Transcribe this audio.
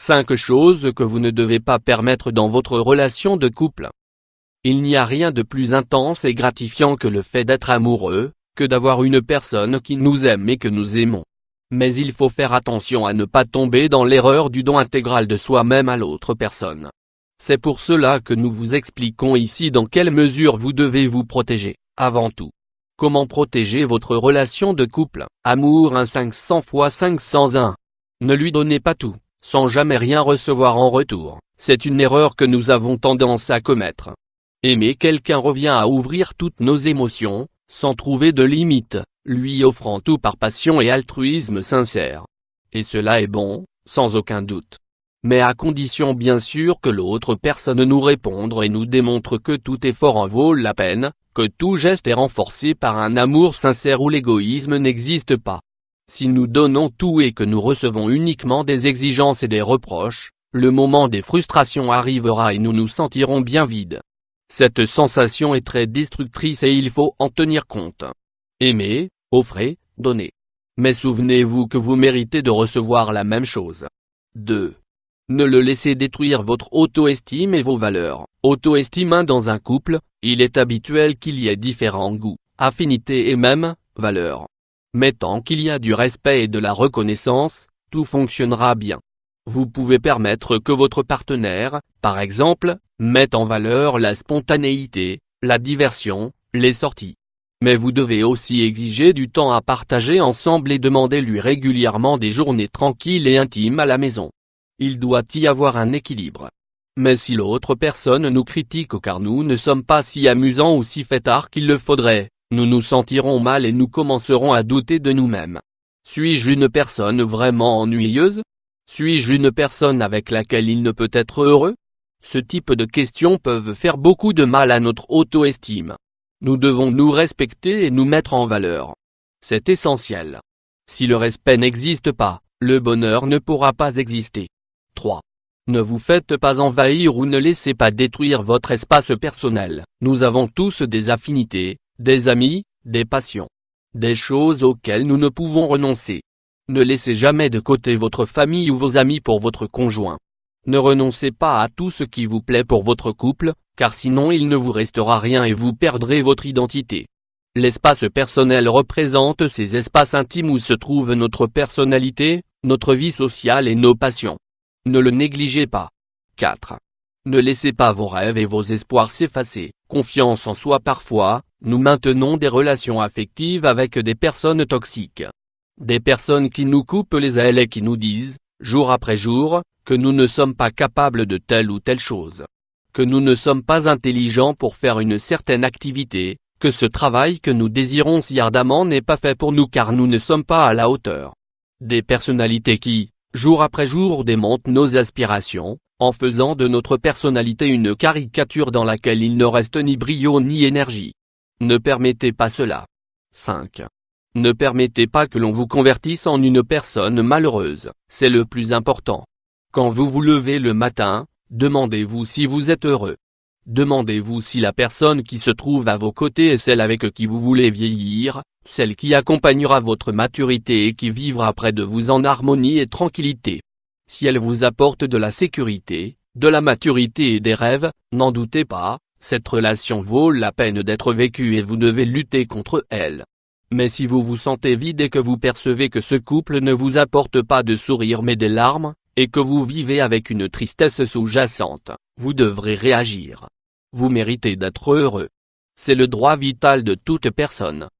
5 choses que vous ne devez pas permettre dans votre relation de couple. Il n'y a rien de plus intense et gratifiant que le fait d'être amoureux, que d'avoir une personne qui nous aime et que nous aimons. Mais il faut faire attention à ne pas tomber dans l'erreur du don intégral de soi-même à l'autre personne. C'est pour cela que nous vous expliquons ici dans quelle mesure vous devez vous protéger, avant tout. Comment protéger votre relation de couple? Amour 1 500 x 501. Ne lui donnez pas tout, sans jamais rien recevoir en retour. C'est une erreur que nous avons tendance à commettre. Aimer quelqu'un revient à ouvrir toutes nos émotions, sans trouver de limite, lui offrant tout par passion et altruisme sincère. Et cela est bon, sans aucun doute. Mais à condition bien sûr que l'autre personne nous réponde et nous démontre que tout effort en vaut la peine, que tout geste est renforcé par un amour sincère où l'égoïsme n'existe pas. Si nous donnons tout et que nous recevons uniquement des exigences et des reproches, le moment des frustrations arrivera et nous nous sentirons bien vides. Cette sensation est très destructrice et il faut en tenir compte. Aimez, offrez, donnez. Mais souvenez-vous que vous méritez de recevoir la même chose. 2. Ne le laissez détruire votre auto-estime et vos valeurs. Auto-estime dans un couple, il est habituel qu'il y ait différents goûts, affinités et même, valeurs. Mais tant qu'il y a du respect et de la reconnaissance, tout fonctionnera bien. Vous pouvez permettre que votre partenaire, par exemple, mette en valeur la spontanéité, la diversion, les sorties. Mais vous devez aussi exiger du temps à partager ensemble et demander-lui régulièrement des journées tranquilles et intimes à la maison. Il doit y avoir un équilibre. Mais si l'autre personne nous critique car nous ne sommes pas si amusants ou si fêtards qu'il le faudrait, nous nous sentirons mal et nous commencerons à douter de nous-mêmes. Suis-je une personne vraiment ennuyeuse? Suis-je une personne avec laquelle il ne peut être heureux? Ce type de questions peuvent faire beaucoup de mal à notre auto-estime. Nous devons nous respecter et nous mettre en valeur. C'est essentiel. Si le respect n'existe pas, le bonheur ne pourra pas exister. 3. Ne vous faites pas envahir ou ne laissez pas détruire votre espace personnel. Nous avons tous des affinités, des amis, des passions. Des choses auxquelles nous ne pouvons renoncer. Ne laissez jamais de côté votre famille ou vos amis pour votre conjoint. Ne renoncez pas à tout ce qui vous plaît pour votre couple, car sinon il ne vous restera rien et vous perdrez votre identité. L'espace personnel représente ces espaces intimes où se trouve notre personnalité, notre vie sociale et nos passions. Ne le négligez pas. 4. Ne laissez pas vos rêves et vos espoirs s'effacer. Confiance en soi. Parfois, nous maintenons des relations affectives avec des personnes toxiques. Des personnes qui nous coupent les ailes et qui nous disent, jour après jour, que nous ne sommes pas capables de telle ou telle chose. Que nous ne sommes pas intelligents pour faire une certaine activité, que ce travail que nous désirons si ardemment n'est pas fait pour nous car nous ne sommes pas à la hauteur. Des personnalités qui, jour après jour démontent nos aspirations, en faisant de notre personnalité une caricature dans laquelle il ne reste ni brio ni énergie. Ne permettez pas cela. 5. Ne permettez pas que l'on vous convertisse en une personne malheureuse, c'est le plus important. Quand vous vous levez le matin, demandez-vous si vous êtes heureux. Demandez-vous si la personne qui se trouve à vos côtés est celle avec qui vous voulez vieillir, celle qui accompagnera votre maturité et qui vivra près de vous en harmonie et tranquillité. Si elle vous apporte de la sécurité, de la maturité et des rêves, n'en doutez pas, cette relation vaut la peine d'être vécue et vous devez lutter contre elle. Mais si vous vous sentez vide et que vous percevez que ce couple ne vous apporte pas de sourire mais des larmes, et que vous vivez avec une tristesse sous-jacente, vous devrez réagir. Vous méritez d'être heureux. C'est le droit vital de toute personne.